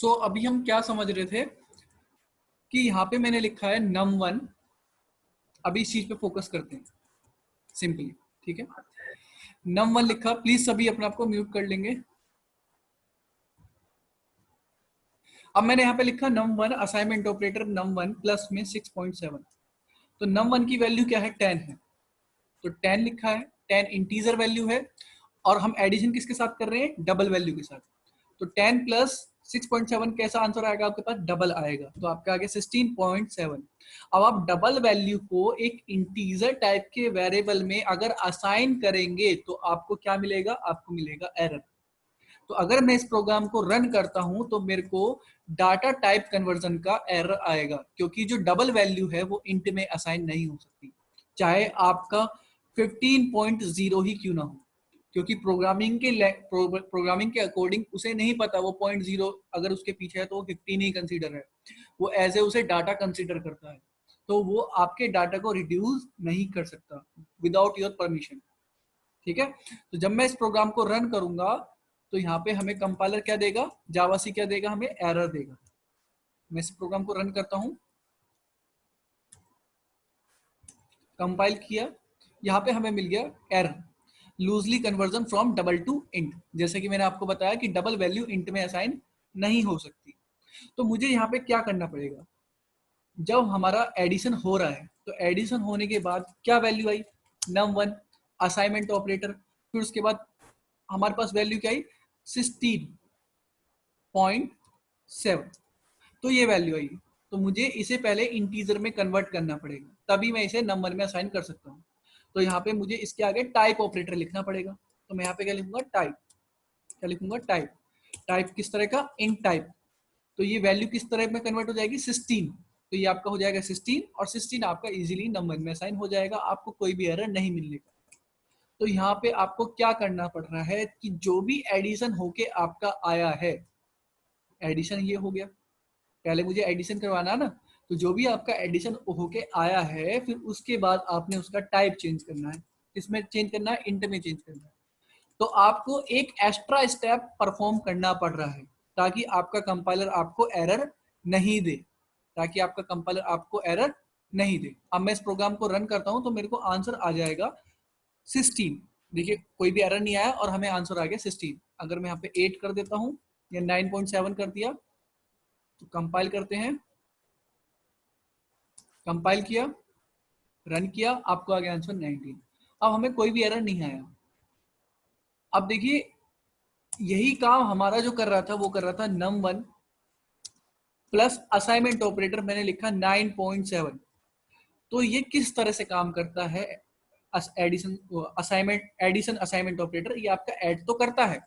सो अभी हम क्या समझ रहे थे कि यहाँ पे मैंने लिखा है num1। अभी इस चीज पे फोकस करते हैं सिंपली, ठीक है। num1 लिखा, प्लीज सभी अपने आप को म्यूट कर लेंगे। अब मैंने यहाँ पे लिखा num1 assignment operator num1 plus में 6.7। तो num1 की वैल्यू क्या है, 10 है, तो 10 लिखा है। 10 इंटीजर वैल्यू है और हम एडिशन किसके साथ कर रहे हैं, डबल वैल्यू के साथ। तो 10 प्लस 6.7 कैसा आंसर आएगा आपके पास, डबल आएगा, तो आपका आगे 16.7। अब आप डबल वैल्यू को एक इंटीजर टाइप के वेरिएबल में अगर असाइन करेंगे तो आपको क्या मिलेगा, आपको मिलेगा एरर। तो अगर मैं इस प्रोग्राम को रन करता हूं तो मेरे को डाटा टाइप कन्वर्जन का एरर आएगा, क्योंकि जो डबल वैल्यू है वो इंट में असाइन नहीं हो सकती, चाहे आपका 15.0 ही क्यों ना हो, क्योंकि प्रोग्रामिंग के अकॉर्डिंग उसे नहीं पता वो 0.0 अगर उसके पीछे है तो वो 15 ही कंसीडर है, वो एज ए उसे डाटा कंसीडर करता है, तो वो आपके डाटा को रिड्यूस नहीं कर सकता विदाउट योर परमिशन, ठीक है। तो जब मैं इस प्रोग्राम को रन करूंगा तो यहाँ पे हमें कंपाइलर क्या देगा, जावा सी क्या देगा, हमें एरर देगा। मैं इस प्रोग्राम को रन करता हूं, कंपाइल किया, यहाँ पे हमें मिल गया error, loosely conversion from double two int. जैसे कि मैंने आपको बताया कि डबल वैल्यू इंट में असाइन नहीं हो सकती। तो मुझे यहाँ पे क्या करना पड़ेगा, जब हमारा एडिशन हो रहा है तो एडिशन होने के बाद क्या वैल्यू आई, num1 असाइनमेंट ऑपरेटर, फिर उसके बाद हमारे पास वैल्यू क्या आई, 16.7, तो ये वैल्यू आई। तो मुझे इसे पहले इंटीजर में कन्वर्ट करना पड़ेगा, तभी मैं इसे नंबर में असाइन कर सकता हूँ। तो यहाँ पे मुझे इसके आगे टाइप ऑपरेटर लिखना पड़ेगा। तो मैं यहाँ पे क्या लिखूंगा, टाइप, क्या लिखूंगा, टाइप। टाइप किस तरह का, इन टाइप। तो ये वैल्यू किस तरह में कन्वर्ट हो जाएगी, 16। तो ये आपका हो जाएगा 16 और 16 आपका इजीली नंबर में असाइन हो जाएगा, आपको कोई भी एरर नहीं मिलने का। तो यहाँ पे आपको क्या करना पड़ रहा है कि जो भी एडिशन होके आपका आया है, एडिशन ये हो गया, पहले मुझे एडिशन करवाना ना, तो जो भी आपका एडिशन होके आया है फिर उसके बाद आपने उसका टाइप चेंज करना है, किसमें चेंज करना है, इंट में चेंज करना है। तो आपको एक एक्स्ट्रा स्टेप परफॉर्म करना पड़ रहा है ताकि आपका कंपाइलर आपको एरर नहीं दे, ताकि आपका कंपाइलर आपको एरर नहीं दे। अब मैं इस प्रोग्राम को रन करता हूं तो मेरे को आंसर आ जाएगा 16। देखिए कोई भी एरर नहीं आया और हमें आंसर आ गया 16। अगर मैं यहाँ पे 8 कर देता हूँ या 9.7 कर दिया तो कंपाइल करते हैं, कंपाइल किया, रन किया, आपको आ गया आंसर 19। अब हमें कोई भी एरर नहीं आया। अब देखिए यही काम हमारा जो कर रहा था वो कर रहा था num1 प्लस असाइनमेंट ऑपरेटर, मैंने लिखा 9.7। तो ये किस तरह से काम करता है, addition assignment, addition assignment operator ये आपका ऐड तो करता है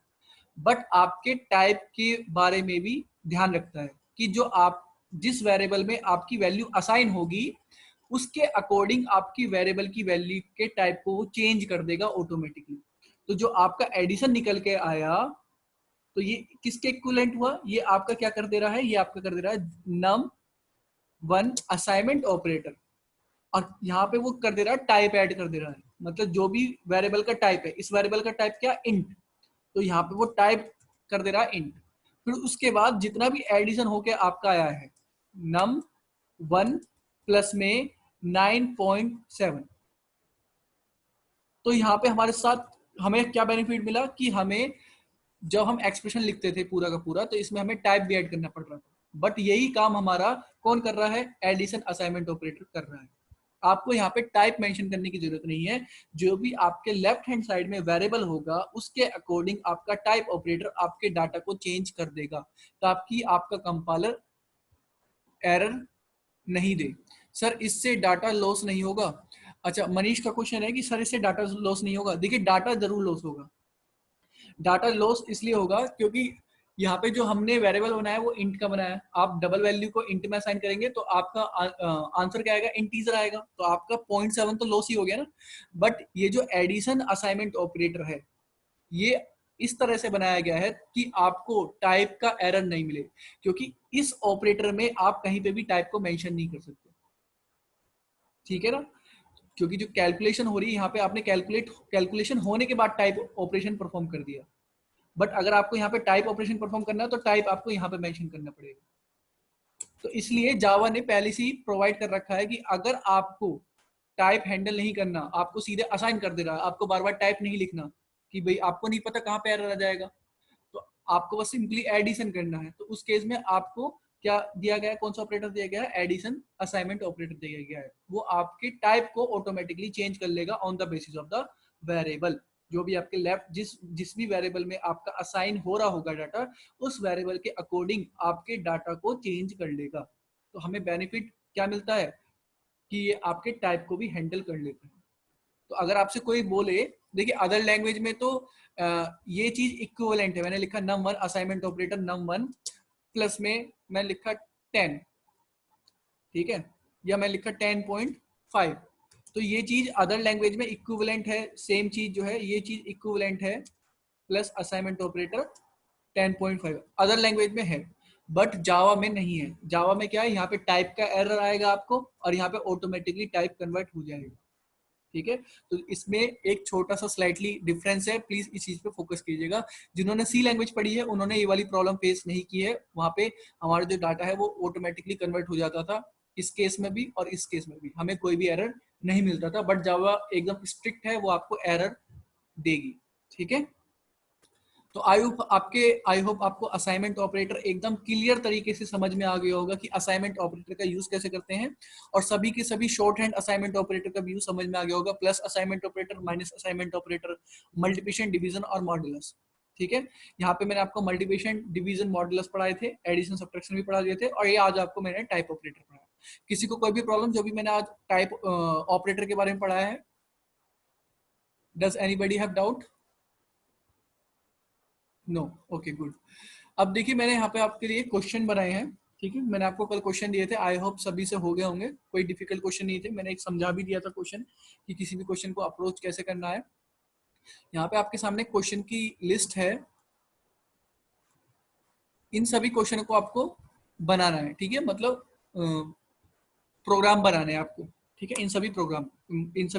बट आपके टाइप के बारे में भी ध्यान रखता है कि जो आप जिस वेरिएबल में आपकी वैल्यू असाइन होगी उसके अकॉर्डिंग आपकी वेरिएबल की वैल्यू के टाइप को वो चेंज कर देगा ऑटोमेटिकली। तो जो आपका एडिशन निकल के आया तो ये किसके इक्विवेलेंट हुआ, ये आपका क्या कर दे रहा है, ये आपका कर दे रहा है num1 असाइनमेंट ऑपरेटर, और यहाँ पे वो कर दे रहा है टाइप ऐड कर दे रहा है, मतलब जो भी वेरिएबल का टाइप है, इस वेरिएबल का टाइप क्या, इंट, तो यहाँ पे वो टाइप कर दे रहा है इंट। फिर उसके बाद जितना भी एडिशन होके आपका आया है num1 प्लस में 9.7, तो यहाँ पे हमारे साथ हमें क्या बेनिफिट मिला कि हमें जब हम एक्सप्रेशन लिखते थे पूरा का पूरा तो इसमें हमें टाइप भी ऐड करना पड़ रहा था, बट यही काम हमारा कौन कर रहा है, एडिशन असाइनमेंट ऑपरेटर कर रहा है। आपको यहाँ पे टाइप मेंशन करने की जरूरत नहीं है, जो भी आपके लेफ्ट हैंड साइड में वेरिएबल होगा उसके अकॉर्डिंग आपका टाइप ऑपरेटर आपके डाटा को चेंज कर देगा ताकि आपका कंपाइलर एरर नहीं दे। सर इससे डाटा लॉस नहीं होगा, अच्छा मनीष का क्वेश्चन है कि सर इससे डाटा लॉस नहीं होगा। देखिए डाटा जरूर लॉस होगा, डाटा लॉस इसलिए होगा क्योंकि यहाँ पे जो हमने वेरिएबल बनाया वो इंट का बनाया है, आप डबल वैल्यू को इंट में असाइन करेंगे तो आपका आंसर क्या आएगा, इंटीजर आएगा, तो आपका 0.7 तो लॉस ही हो गया ना। बट ये जो एडिशन असाइनमेंट ऑपरेटर है ये इस तरह से बनाया गया है कि आपको टाइप का एरर नहीं मिले, क्योंकि इस ऑपरेटर में आप कहीं पे भी टाइप को मेंशन नहीं कर सकते, ठीक है ना। क्योंकि जो कैलकुलेशन हो रही है यहाँ पे आपने कैलकुलेशन होने के बाद टाइप ऑपरेशन परफॉर्म कर दिया, बट अगर आपको यहाँ पे टाइप ऑपरेशन परफॉर्म करना है तो टाइप आपको यहाँ पे मेंशन करना पड़ेगा। तो इसलिए जावा ने पहले से ही प्रोवाइड कर रखा है कि अगर आपको टाइप हैंडल नहीं करना, आपको सीधे असाइन कर दे रहा है, आपको बार बार टाइप नहीं लिखना कि भाई आपको नहीं पता कहाँ पे एरर आ जाएगा, तो आपको बस सिंपली एडिशन करना है। तो उस केस में आपको क्या दिया गया है, कौन सा ऑपरेटर दिया गया है, एडिशन असाइनमेंट ऑपरेटर दिया गया है। वो आपके टाइप को ऑटोमेटिकली चेंज कर लेगा on the basis of the variable. जो भी आपके लेफ्ट जिस भी वेरिएबल में आपका असाइन हो रहा होगा डाटा, उस वेरिएबल के अकॉर्डिंग आपके डाटा को चेंज कर लेगा। तो हमें बेनिफिट क्या मिलता है कि ये आपके टाइप को भी हैंडल कर लेता है। तो अगर आपसे कोई बोले, देखिए अदर लैंग्वेज में तो ये चीज इक्विवेलेंट है। मैंने लिखा num1 assignment operator num1 plus में मैं लिखा 10, ठीक है, या मैं लिखा 10.5, तो ये चीज अदर लैंग्वेज में इक्विवेलेंट है। सेम चीज जो है ये चीज इक्विवेलेंट है plus assignment operator 10.5 other language में है, बट जावा में नहीं है। जावा में क्या है, यहाँ पे टाइप का एरर आएगा आपको और यहाँ पे ऑटोमेटिकली टाइप कन्वर्ट हो जाएगा, ठीक है। तो इसमें एक छोटा सा स्लाइटली डिफरेंस है, प्लीज इस चीज पे फोकस कीजिएगा। जिन्होंने सी लैंग्वेज पढ़ी है उन्होंने ये वाली प्रॉब्लम फेस नहीं की है। वहां पे हमारा जो डाटा है वो ऑटोमेटिकली कन्वर्ट हो जाता था, इस केस में भी और इस केस में भी हमें कोई भी एरर नहीं मिलता था। बट जावा एकदम स्ट्रिक्ट है, वो आपको एरर देगी, ठीक है। तो आई होप आपको असाइनमेंट ऑपरेटर एकदम क्लियर तरीके से समझ में आ गया होगा कि असाइनमेंट ऑपरेटर का यूज कैसे करते हैं, और सभी के सभी शॉर्ट हैंड असाइनमेंट ऑपरेटर का भी यूज समझ में आ गया होगा। Plus assignment operator, minus assignment operator, multiplication, division और मॉड्यूलस, ठीक है। यहाँ पे मैंने आपको मल्टीप्लिकेशन, डिवीजन, मॉड्यूलस पढ़ाए थे, एडिशन सब्ट्रैक्शन भी पढ़ा दिए थे, और ये आज आपको मैंने टाइप ऑपरेटर पढ़ाया। किसी को कोई भी प्रॉब्लम जो भी मैंने आज टाइप ऑपरेटर के बारे में पढ़ाया है? Does anybody have doubt? No, okay good. अब देखिए मैंने यहाँ पे आपके लिए क्वेश्चन बनाए हैं, ठीक है। मैंने आपको कल क्वेश्चन दिए थे, आई होप सभी से हो गए होंगे, कोई डिफिकल्ट क्वेश्चन नहीं थे। मैंने एक समझा भी दिया था क्वेश्चन कि किसी भी क्वेश्चन को अप्रोच कैसे करना है। यहाँ पे आपके सामने क्वेश्चन की लिस्ट है, इन सभी क्वेश्चन को आपको बनाना है, ठीक है। मतलब प्रोग्राम बनाने हैं आपको, ठीक है। इन सभी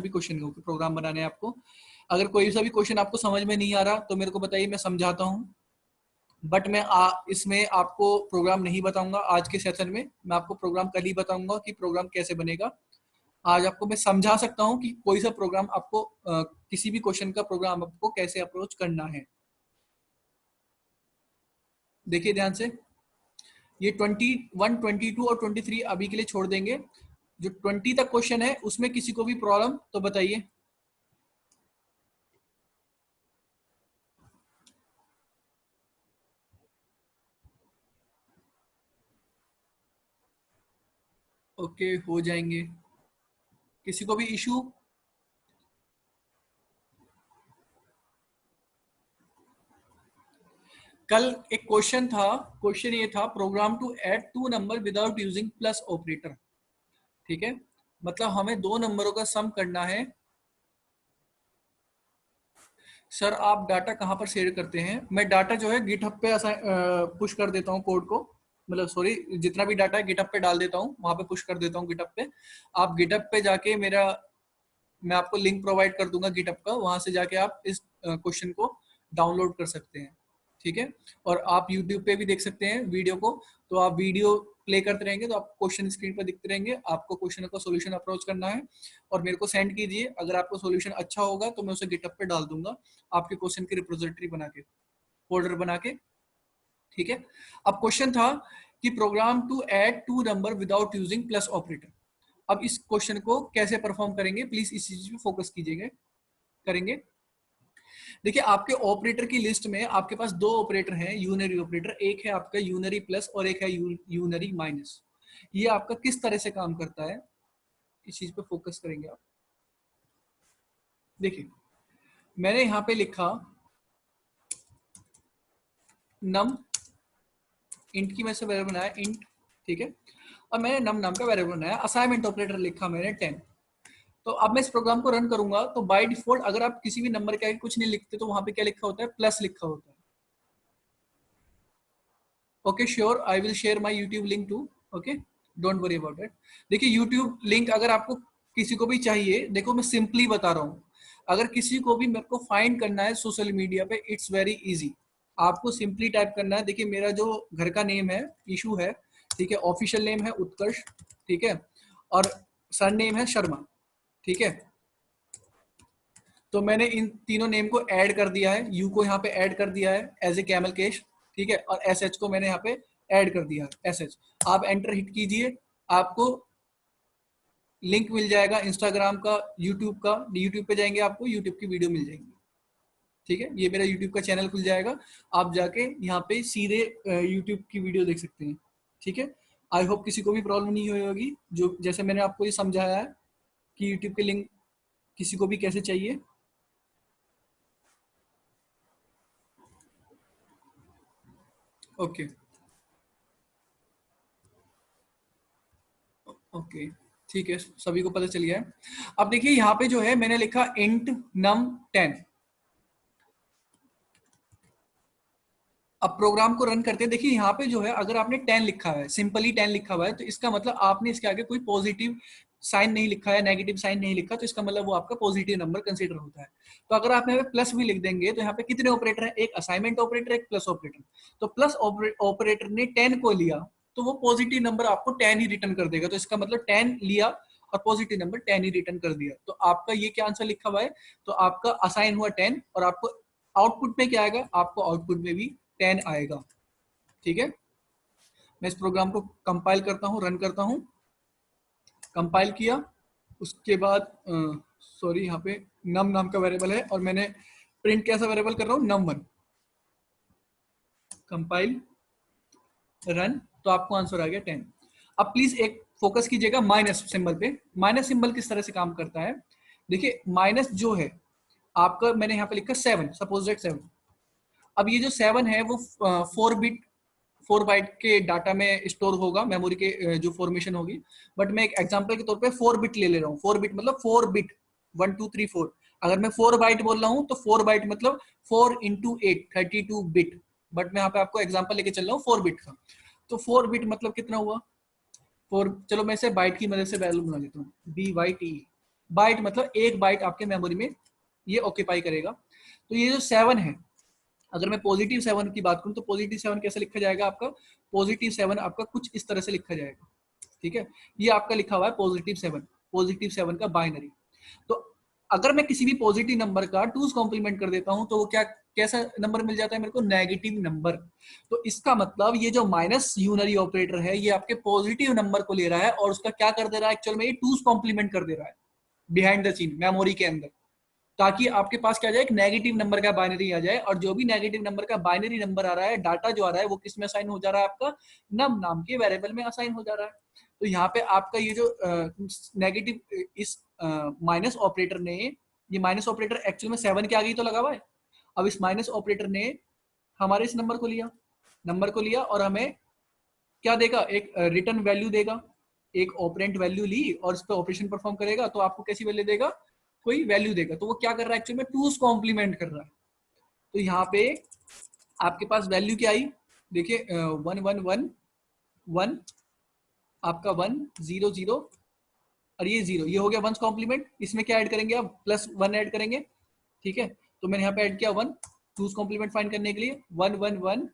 क्वेश्चन के प्रोग्राम बनाने हैं आपको। अगर कोई सा भी क्वेश्चन आपको समझ में नहीं आ रहा तो मेरे को बताइए, मैं समझाता हूँ। बट मैं इसमें आपको प्रोग्राम नहीं बताऊंगा आज के सेशन में, मैं आपको प्रोग्राम कल ही बताऊंगा कि प्रोग्राम कैसे बनेगा। आज आपको मैं समझा सकता हूँ कि कोई सा प्रोग्राम आपको किसी भी क्वेश्चन का प्रोग्राम आपको कैसे अप्रोच करना है। देखिए ध्यान से, ये 21, 22 और 23 अभी के लिए छोड़ देंगे। जो 20 तक क्वेश्चन है उसमें किसी को भी प्रॉब्लम तो बताइए। ओके, हो जाएंगे। किसी को भी इशू? कल एक क्वेश्चन था, क्वेश्चन ये था, program to add two number without using plus operator, ठीक है। मतलब हमें दो नंबरों का सम करना है। सर आप डाटा कहाँ पर शेयर करते हैं? मैं डाटा जो है गिटहब पे पुश कर देता हूँ कोड को, मतलब सॉरी, जितना भी डाटा है गिटहब पे डाल देता हूँ, वहां पे पुश कर देता हूँ गिटहब पे। आप गिटहब पे जाके मैं आपको लिंक प्रोवाइड कर दूंगा गिटहब का, वहां से जाके आप इस क्वेश्चन को डाउनलोड कर सकते हैं, ठीक है। और आप यूट्यूब पे भी देख सकते हैं वीडियो को, तो आप वीडियो प्ले करते रहेंगे तो आपको क्वेश्चन स्क्रीन पर दिखते रहेंगे। आपको क्वेश्चन का सोल्यूशन अप्रोच करना है और मेरे को सेंड कीजिए। अगर आपको सोल्यूशन अच्छा होगा तो मैं उसे गिटहब पे डाल दूंगा आपके क्वेश्चन की रिपोजिटरी बना के, फोल्डर बना के, ठीक है। अब क्वेश्चन था कि program to add two number without using plus operator. अब इस क्वेश्चन को कैसे परफॉर्म करेंगे, प्लीज इस चीज पे फोकस कीजिएगा, करेंगे। देखिए आपके ऑपरेटर की लिस्ट में आपके पास दो ऑपरेटर हैं, यूनरी ऑपरेटर। एक है आपका यूनरी प्लस और एक है यूनरी माइनस। ये आपका किस तरह से काम करता है, इस चीज पे फोकस करेंगे आप। देखिए मैंने यहां पे लिखा नम, इंट की मैं से वेरिएबल बनाया इंट, ठीक है। और मैंने नम नाम का वेरिएबल बनाया, असाइनमेंट ऑपरेटर लिखा मैंने 10। तो अब मैं इस प्रोग्राम को रन करूंगा तो बाय डिफॉल्ट अगर आप किसी भी नंबर के आगे कुछ नहीं लिखते तो वहां पे क्या लिखा होता है, प्लस लिखा होता है। Okay sure, I will share my YouTube link too, okay don't worry about it. देखिए यूट्यूब लिंक अगर आपको किसी को भी चाहिए, देखो मैं सिंपली बता रहा हूँ, अगर किसी को भी मेरे को फाइंड करना है सोशल मीडिया पे, इट्स वेरी इजी। आपको सिंपली टाइप करना है। देखिए मेरा जो घर का नेम है ईशू है, ठीक है, ऑफिशियल नेम है उत्कर्ष, ठीक है, और सर नेम है शर्मा, ठीक है। तो मैंने इन तीनों नेम को ऐड कर दिया है, यू को यहाँ पे ऐड कर दिया है एज ए कैमल केश, ठीक है, और एस एच को मैंने यहाँ पे ऐड कर दिया है एस एच। आप एंटर हिट कीजिए, आपको लिंक मिल जाएगा इंस्टाग्राम का, यूट्यूब का, यूट्यूब पे जाएंगे आपको यूट्यूब की वीडियो मिल जाएंगी, ठीक है। ये मेरा यूट्यूब का चैनल खुल जाएगा, आप जाके यहाँ पे सीधे यूट्यूब की वीडियो देख सकते हैं, ठीक है। आई होप किसी को भी प्रॉब्लम नहीं हुई होगी, जो जैसे मैंने आपको ये समझाया है कि यूट्यूब के लिंक किसी को भी कैसे चाहिए। ओके ओके, ठीक है, सभी को पता चल गया है। अब देखिए यहाँ पे जो है मैंने लिखा इंट नम 10। अब प्रोग्राम को रन करते हैं। देखिए यहाँ पे जो है अगर आपने 10 लिखा है, सिंपली 10 लिखा हुआ है, तो इसका मतलब आपने इसके आगे कोई पॉजिटिव साइन नहीं लिखा है, नेगेटिव साइन नहीं लिखा, तो इसका मतलब वो आपका पॉजिटिव नंबर कंसीडर होता है। तो अगर आप यहाँ पे प्लस भी लिख देंगे तो यहाँ पे कितने ऑपरेटर है, एक असाइनमेंट ऑपरेटर, एक प्लस ऑपरेटर। तो प्लस ऑपरेटर ने 10 को लिया तो वो पॉजिटिव नंबर आपको 10 ही रिटर्न कर देगा। तो इसका मतलब 10 लिया और पॉजिटिव नंबर 10 ही रिटर्न कर दिया। तो आपका ये क्या आंसर लिखा हुआ है, तो आपका असाइन हुआ 10 और आपको आउटपुट में क्या आएगा, आपको आउटपुट में भी 10 आएगा, ठीक है। मैं इस प्रोग्राम को कंपाइल करता हूँ, रन करता हूँ। कंपाइल किया, उसके बाद सॉरी यहाँ पे नम नाम का वेरिएबल है और मैंने प्रिंट कैसा वेरिएबल कर रहा हूँ, num1। कंपाइल रन, तो आपको आंसर आ गया 10। अब प्लीज एक फोकस कीजिएगा माइनस सिंबल पे। माइनस सिंबल किस तरह से काम करता है, देखिए माइनस जो है आपका, मैंने यहाँ पे लिखा 7, सपोज दैट 7। अब ये जो 7 है वो 4 बाइट के डाटा में स्टोर होगा, मेमोरी के जो फॉर्मेशन होगी। बट मैं एक एग्जांपल के तौर पे 4 बिट ले रहा हूँ। 4 बिट मतलब 4 बिट, 1 2 3 4। अगर मैं 4 बाइट बोल रहा हूँ तो 4 बाइट मतलब 4 इंटू 8 32 बिट। बट मैं यहाँ पे आपको एग्जाम्पल लेके चल रहा हूँ 4 बिट का। तो 4 बिट मतलब कितना हुआ, 4, चलो मैं इसे बाइट की मदद से वैल्यू बना लेता हूँ, BYT। बाइट मतलब एक बाइट आपके मेमोरी में ये ऑक्यूपाई करेगा। तो ये जो 7 है, अगर मैं पॉजिटिव 7 की बात करूं तो पॉजिटिव 7 कैसे लिखा जाएगा आपका, पॉजिटिव 7 आपका कुछ इस तरह से लिखा जाएगा, ठीक है। ये आपका लिखा हुआ है पॉजिटिव 7, पॉजिटिव 7 का बाइनरी। तो अगर मैं किसी भी पॉजिटिव नंबर का 2's कॉम्प्लीमेंट कर देता हूं तो वो क्या, कैसा नंबर मिल जाता है मेरे को, नेगेटिव नंबर। तो इसका मतलब ये जो माइनस यूनरी ऑपरेटर है ये आपके पॉजिटिव नंबर को ले रहा है और उसका क्या कर दे रहा है, एक्चुअल में ये 2's कॉम्प्लीमेंट कर दे रहा है बिहाइंड द सीन मेमोरी के अंदर, ताकि आपके पास क्या जाए, एक नेगेटिव नंबर का बाइनरी आ जाए। और जो भी नेगेटिव नंबर का बाइनरी नंबर आ रहा है, डाटा जो आ रहा है, वो किस में असाइन हो जा रहा है, आपका नम नाम के वेरिएबल में असाइन हो जा रहा है। तो यहाँ पे आपका ये जो नेगेटिव इस माइनस ऑपरेटर ने, ये माइनस ऑपरेटर एक्चुअल में 7 के आगे ही तो लगा हुआ है। अब इस माइनस ऑपरेटर ने हमारे इस नंबर को लिया और हमें क्या देगा, एक रिटर्न वैल्यू देगा। एक ऑपरेंट वैल्यू ली और इस पर ऑपरेशन परफॉर्म करेगा तो आपको कैसी वैल्यू देगा, कोई वैल्यू देगा। तो वो क्या कर रहा है, एक्चुअली में 2's कॉम्प्लीमेंट कर रहा है। तो यहाँ पे आपके पास वैल्यू क्या आई, देखिए 1 1 1 1, आपका 1 0 0 और ये 0, ये हो गया 1's कॉम्प्लीमेंट। इसमें क्या ऐड करेंगे आप, +1 ऐड करेंगे, ठीक है। तो मैंने यहाँ पे ऐड किया 1, 2's कॉम्प्लीमेंट फाइंड करने के लिए 1 1 1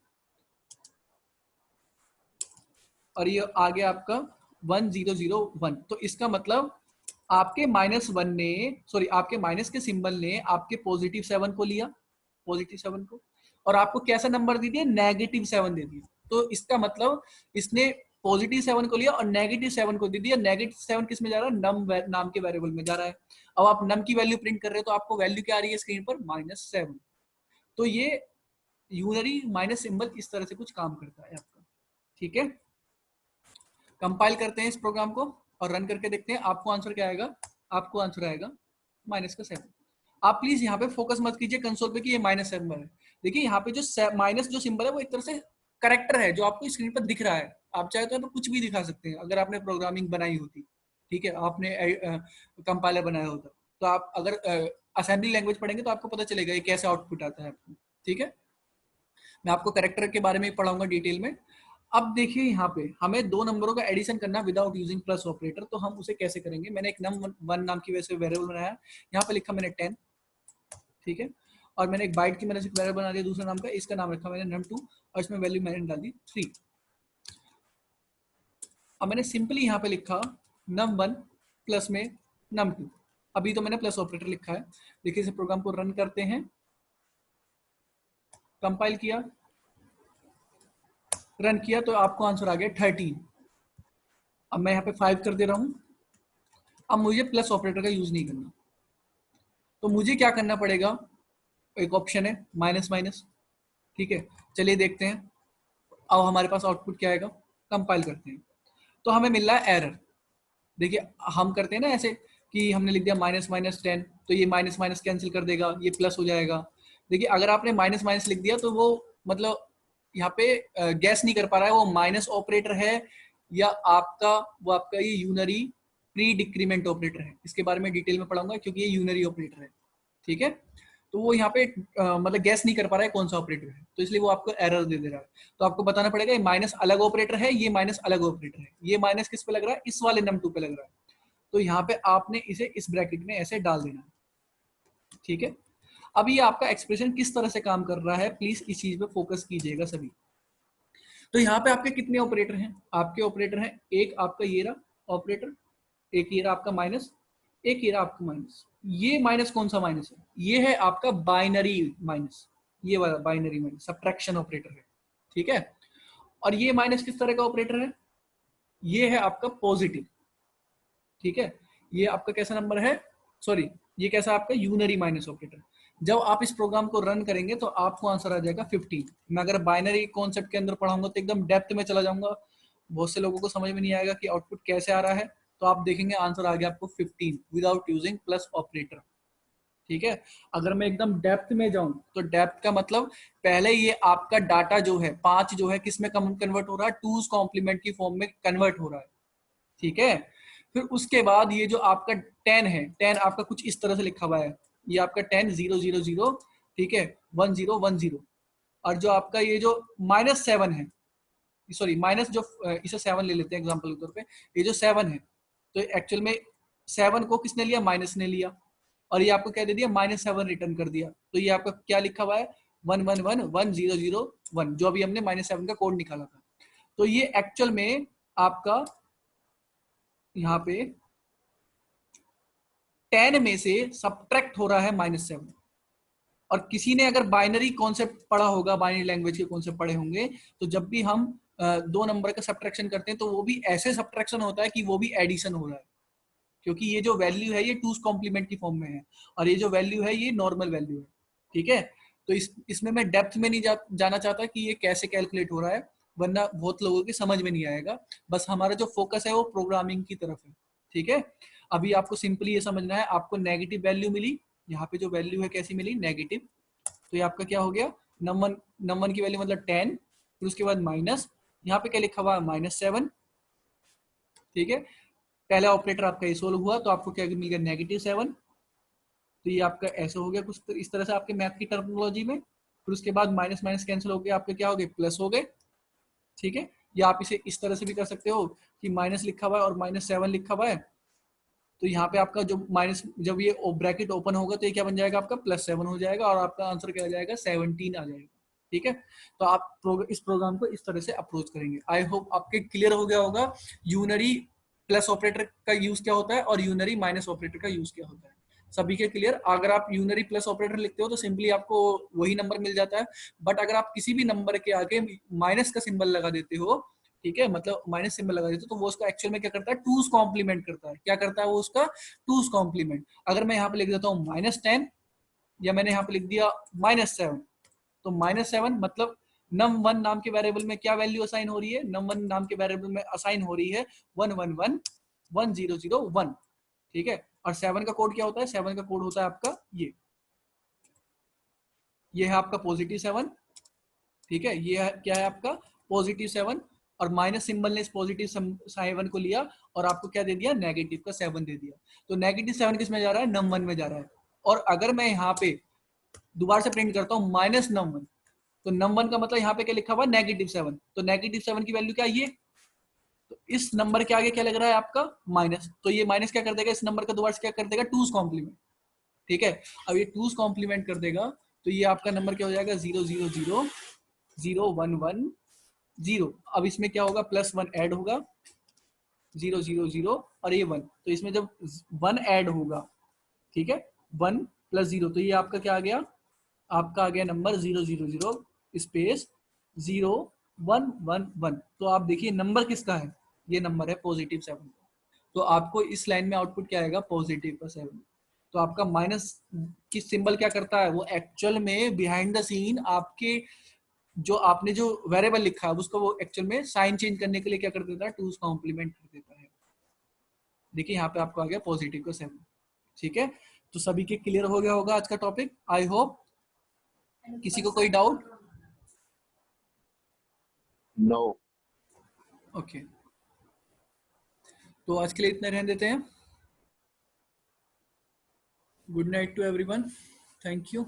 और ये आ गया आपका 1 0 0 1। तो इसका मतलब आपके -1 ने, सॉरी आपके माइनस के सिंबल ने आपके पॉजिटिव 7 को लिया, पॉजिटिव 7 को, और आपको कैसा नंबर दे दिया, नेगेटिव 7 दे दिया। तो इसका मतलब इसने पॉजिटिव 7 को लिया और नेगेटिव 7 को दे दिया। नेगेटिव 7 किस में जा रहा है, नम नाम के वेरिएबल में जा रहा है। अब आप नम की वैल्यू प्रिंट कर रहे हो तो आपको वैल्यू क्या आ रही है स्क्रीन पर, -7। तो ये यूनरी माइनस सिंबल इस तरह से कुछ काम करता है आपका, ठीक है। कंपाइल करते हैं इस प्रोग्राम को और रन करके देखते हैं आपको आंसर क्या आएगा। आपको आंसर आएगा -7। आप प्लीज यहाँ पे फोकस मत कीजिए कंसोल पे कि ये -7 है। देखिए यहाँ पे जो माइनस जो सिंबल है वो एक तरह से करेक्टर है जो आपको स्क्रीन पर दिख रहा है। आप चाहे तो कुछ भी दिखा सकते हैं अगर आपने प्रोग्रामिंग बनाई होती, ठीक है, आपने कंपाइलर बनाया होता। तो आप अगर असेंबली लैंग्वेज पढ़ेंगे तो आपको पता चलेगा ये कैसे आउटपुट आता है आपको, ठीक है। मैं आपको करेक्टर के बारे में पढ़ाऊंगा डिटेल में। अब देखिए यहाँ पे हमें दो नंबरों का एडिशन करना विदाउट यूजिंग प्लस ऑपरेटर, तो हम उसे कैसे करेंगे। मैंने एक num1 नाम की वजह से वेरिएबल बनाया, यहाँ पे लिखा मैंने 10, ठीक है। और मैंने एक बाइट की मैंने वेरिएबल बना दिया दूसरे नाम का, इसका नाम रखा मैंने num2 और इसमें वैल्यू मैंने डाल दी 3। अब मैंने सिंपली यहाँ पे लिखा num1 प्लस में num2। अभी तो मैंने प्लस ऑपरेटर लिखा है। देखिए इस प्रोग्राम को रन करते हैं, कंपाइल किया, रन किया तो आपको आंसर आ गया 13। अब मैं यहाँ पे 5 कर दे रहा हूँ। अब मुझे प्लस ऑपरेटर का यूज नहीं करना, तो मुझे क्या करना पड़ेगा, एक ऑप्शन है माइनस माइनस। ठीक है, चलिए देखते हैं अब हमारे पास आउटपुट क्या आएगा। कंपाइल करते हैं तो हमें मिल रहा है एरर। देखिए हम करते हैं ना ऐसे कि हमने लिख दिया -10, तो ये माइनस माइनस कैंसिल कर देगा, ये प्लस हो जाएगा। देखिए अगर आपने माइनस माइनस लिख दिया तो वो मतलब यहाँ पे गैस नहीं कर पा रहा है वो माइनस ऑपरेटर है या आपका ये यूनरी प्री डिक्रीमेंट ऑपरेटर है। इसके बारे में डिटेल में पढ़ाऊंगा क्योंकि ये यूनरी ऑपरेटर है। ठीक है, तो वो यहाँ पे मतलब गैस नहीं कर पा रहा है कौन सा ऑपरेटर है, तो इसलिए वो आपको एरर दे रहा है। तो आपको बताना पड़ेगा ये माइनस अलग ऑपरेटर है, ये माइनस अलग ऑपरेटर है, ये माइनस किस पे लग रहा है, इस वाले num2 पे लग रहा है। तो यहाँ पे आपने इसे इस ब्रैकेट में ऐसे डाल देना। ठीक है, अब ये आपका एक्सप्रेशन किस तरह से काम कर रहा है, प्लीज इस चीज पे फोकस कीजिएगा सभी। तो यहाँ पे आपके कितने ऑपरेटर हैं, आपके ऑपरेटर हैं एक आपका ये रहा ऑपरेटर, एक ये रहा आपका माइनस, एक ये रहा आपका माइनस। ये माइनस कौन सा माइनस है, ये है आपका बाइनरी माइनस, ये वाला बाइनरी माइनस सब्ट्रैक्शन ऑपरेटर है। ठीक है, और ये माइनस किस तरह का ऑपरेटर है, ये है आपका पॉजिटिव। ठीक है, ये आपका कैसा नंबर है, सॉरी ये कैसा आपका यूनरी माइनस ऑपरेटर। जब आप इस प्रोग्राम को रन करेंगे तो आपको आंसर आ जाएगा 15। मैं अगर बाइनरी कॉन्सेप्ट के अंदर पढ़ाऊंगा तो एकदम डेप्थ में चला जाऊंगा, बहुत से लोगों को समझ में नहीं आएगा कि आउटपुट कैसे आ रहा है। तो आप देखेंगे आंसर आ गया आपको 15 विदाउट यूजिंग प्लस ऑपरेटर। ठीक है, अगर मैं एकदम डेप्थ में जाऊं तो डेप्थ का मतलब पहले ये आपका डाटा जो है 5 जो है किस में कन्वर्ट हो रहा है, टूज कॉम्प्लीमेंट की फॉर्म में कन्वर्ट हो रहा है। ठीक है, फिर उसके बाद ये जो आपका 10 है, 10 आपका कुछ इस तरह से लिखा हुआ है, ये आपका 10 0 0 0, ठीक है 1 0 1 0। और जो आपका ये जो -7 है, सॉरी माइनस जो इसे 7 ले लेते हैं एग्जांपल के तौर पे, ये जो 7 है तो एक्चुअल में 7 को किसने लिया, माइनस ने लिया, और ये आपको क्या दे दिया -7 रिटर्न कर दिया। तो ये आपका क्या लिखा हुआ है 1 1 1 1 0 0 1, जो अभी हमने -7 का कोड निकाला था। तो ये एक्चुअल में आपका यहाँ पे 10 में से सब्ट्रैक्ट हो रहा है -7। और किसी ने अगर बाइनरी कॉन्सेप्ट पढ़ा होगा, बाइनरी लैंग्वेज के कॉन्सेप्ट पढ़े होंगे, तो जब भी हम दो नंबर का सब्ट्रैक्शन करते हैं तो वो भी ऐसे सब्ट्रैक्शन होता है कि वो भी एडिशन हो रहा है, क्योंकि ये जो वैल्यू है ये टूज कॉम्प्लीमेंट की फॉर्म में है और ये जो वैल्यू है ये नॉर्मल वैल्यू है। ठीक है, तो इसमें मैं डेप्थ में नहीं जाना चाहता कि ये कैसे कैलकुलेट हो रहा है, वरना बहुत लोगों की समझ में नहीं आएगा। बस हमारा जो फोकस है वो प्रोग्रामिंग की तरफ है। ठीक है, अभी आपको सिंपली ये समझना है, आपको नेगेटिव वैल्यू मिली, यहाँ पे जो वैल्यू है कैसी मिली, नेगेटिव। तो ये आपका क्या हो गया, नम वन की वैल्यू मतलब 10, फिर उसके बाद माइनस, यहाँ पे क्या लिखा हुआ है -7। ठीक है, पहला ऑपरेटर आपका ये सोल्व हुआ तो आपको क्या मिल गया -7। तो ये आपका ऐसा हो गया कुछ इस तरह से आपके मैथ की टर्मिनोलॉजी में। फिर उसके बाद माइनस माइनस कैंसिल हो गया, आपके क्या हो गए, प्लस हो गए। ठीक है, या आप इसे इस तरह से भी कर सकते हो कि माइनस लिखा हुआ है और -7 लिखा हुआ है, तो यहाँ पे आपका जो माइनस, जब ये ब्रैकेट ओपन होगा तो ये क्या बन जाएगा, आपका +7 हो जाएगा और आपका आंसर क्या आ जाएगा, 17 आ जाएगा। ठीक है, तो आप इस प्रोग्राम को इस तरह से अप्रोच करेंगे। आई होप आपके क्लियर हो गया होगा यूनरी प्लस ऑपरेटर का यूज क्या होता है और यूनरी माइनस ऑपरेटर का यूज क्या होता है, सभी के क्लियर। अगर आप यूनरी प्लस ऑपरेटर लिखते हो तो सिंपली आपको वही नंबर मिल जाता है, बट अगर आप किसी भी नंबर के आगे माइनस का सिंबल लगा देते हो, ठीक है, मतलब माइनस सिंबल लगा देते हो, तो वो उसका एक्चुअल में क्या करता है, टूज कॉम्प्लीमेंट करता है। क्या करता है वो उसका, टूज कॉम्प्लीमेंट। अगर मैं यहाँ पे लिख देता हूँ -10 या मैंने यहाँ पे लिख दिया -7, तो -7 मतलब num1 नाम के वेरिएबल में क्या वैल्यू असाइन हो रही है, num1 नाम के वेरिएबल में असाइन हो रही है 1 1 1 1 0 0 1। ठीक है, और 7 का कोड क्या होता है, 7 का कोड होता है आपका ये है आपका +7। ठीक है, ये है क्या है आपका +7, और माइनस सिंबल ने इस +7 को लिया और आपको क्या दे दिया, नेगेटिव का 7 दे दिया। तो -7 किस में जा रहा है, num1 में जा रहा है। और अगर मैं यहाँ पे दोबारा से प्रिंट करता हूँ -num1, तो num1 का मतलब यहाँ पे क्या लिखा हुआ है, -7। तो -7 की वैल्यू क्या है, ये, तो इस नंबर के आगे क्या लग रहा है आपका माइनस, तो ये माइनस क्या कर देगा, इस नंबर का दोबारा से क्या कर देगा, टूज कॉम्प्लीमेंट। ठीक है, अब ये टूज कॉम्प्लीमेंट कर देगा तो ये आपका नंबर क्या हो जाएगा 0 0 0 0 1 1 0। अब इसमें क्या होगा, +1 ऐड होगा, 0 0 0 और ये 1, तो इसमें जब 1 ऐड होगा, ठीक है, 1 + 0, तो ये आपका क्या आ गया, आपका आ गया नंबर 0 0 0 स्पेस 0 1 1 1। तो आप देखिए नंबर किसका है, ये नंबर है +7। तो आपको इस लाइन में आउटपुट क्या आएगा, +7। तो आपका माइनस की सिंबल क्या करता है, वो एक्चुअल में बिहाइंड द सीन आपके जो आपने जो वेरिएबल लिखा है उसको वो एक्चुअल में साइन चेंज करने के लिए क्या कर देता है, 2's कॉम्प्लीमेंट कर देता है। देखिए यहाँ पे आपको आ गया +7। ठीक है, तो सभी के क्लियर हो गया होगा आज का टॉपिक, आई होप। किसी को कोई डाउट? नो। ओके, तो आज के लिए इतना रहने देते हैं। Good night to everyone, thank you.